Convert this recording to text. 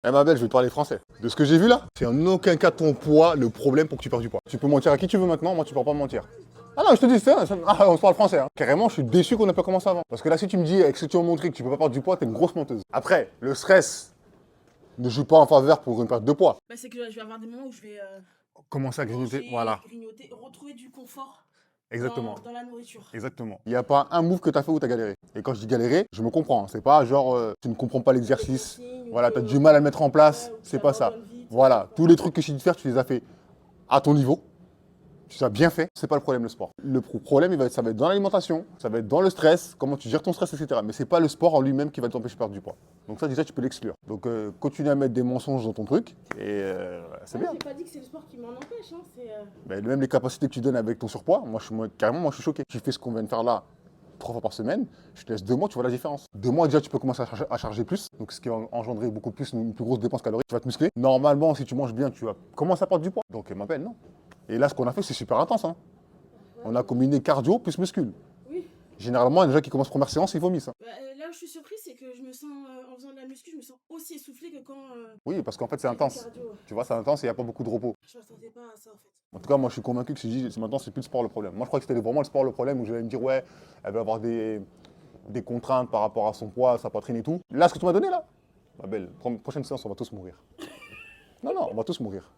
Eh ma belle, je vais te parler français. De ce que j'ai vu là, c'est en aucun cas ton poids le problème pour que tu perdes du poids. Tu peux mentir à qui tu veux maintenant, moi tu peux pas me mentir. Ah non, je te dis, on se parle français. Hein. Carrément, je suis déçu qu'on n'ait pas commencé avant. Parce que là, si tu me dis, avec ce que tu m'as montré, que tu peux pas perdre du poids, t'es une grosse menteuse. Après, le stress ne joue pas en faveur pour une perte de poids. Bah, c'est que je vais avoir des moments où je vais Commencer à grignoter, manger, voilà. grignoter, retrouver du confort Exactement. dans la nourriture. Exactement. Il n'y a pas un move que tu as fait où tu as galéré. Et quand je dis galérer, je me comprends. C'est pas genre tu ne comprends pas Les l'exercice, consignes, ou voilà, tu as que, du mal à le mettre en place, ouais, ou que tu c'est pas ça. abandonnes vite. Voilà, tous Voilà. les trucs que je t'ai dit de faire, tu les as fait à ton niveau. Tu as bien fait, c'est pas le problème le sport. Le problème, ça va être dans l'alimentation, ça va être dans le stress, comment tu gères ton stress, etc. Mais c'est pas le sport en lui-même qui va t'empêcher de perdre du poids. Donc ça déjà tu peux l'exclure. Donc continue à mettre des mensonges dans ton truc et c'est Ah, bien. j'ai pas dit que c'est le sport qui m'en empêche. Hein, Mais même les capacités que tu donnes avec ton surpoids, carrément moi je suis choqué. Tu fais ce qu'on vient de faire là 3 fois par semaine, je te laisse 2 mois, tu vois la différence. 2 mois déjà tu peux commencer à charger plus, donc ce qui va engendrer beaucoup plus une plus grosse dépense calorique, tu vas te muscler. Normalement si tu manges bien, tu vas commencer à perdre du poids. Donc m'appelle, non. Et là ce qu'on a fait c'est super intense. Hein. On a combiné cardio plus muscule. Oui. Généralement, les gens qui commencent première séance, ils vomissent. Hein. Bah, là où je suis surprise, c'est que je me sens, en faisant de la muscu, je me sens aussi essoufflée que quand Oui, parce qu'en fait, c'est j'ai du intense. cardio. Tu vois, c'est intense et il n'y a pas beaucoup de repos. Je m'attendais pas à ça en fait. En tout cas, moi, je suis convaincu que maintenant, c'est plus le sport le problème. Moi, je crois que c'était vraiment le sport le problème où je vais me dire, ouais, elle va avoir des contraintes par rapport à son poids, sa poitrine et tout. Là, ce que tu m'as donné, là, ma belle, prochaine séance, on va tous mourir. Non, non, on va tous mourir.